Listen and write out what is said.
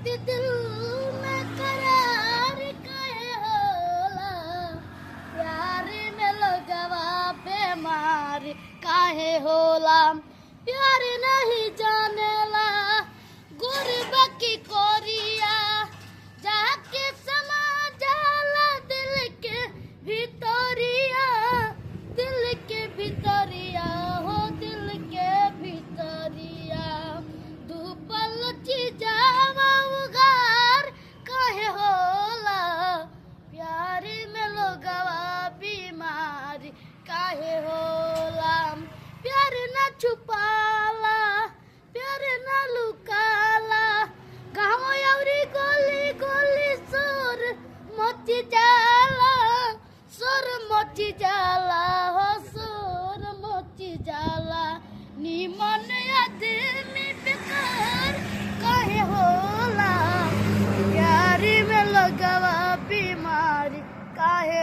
दिल में करार काहे होला, प्यार में लोगवा बेमार काहे होला, प्यार नहीं जानेला गुरब की कोरिया, जाके समा जाला दिल के भितरिया, दिल के भितरिया हो दिल के भितरिया, धूपल जावा उगार काहे होला, प्यार में लोगवा बीमार काहे होला, प्यार ना छुपाला, प्यार ना लुकाला, गाँव अउरी गली गली सुर मची जाला, सुर मची जाला हो सुर मची जाला, निमन आदमी बेकार काहे होला, प्यार में लगवा बीमारी काहे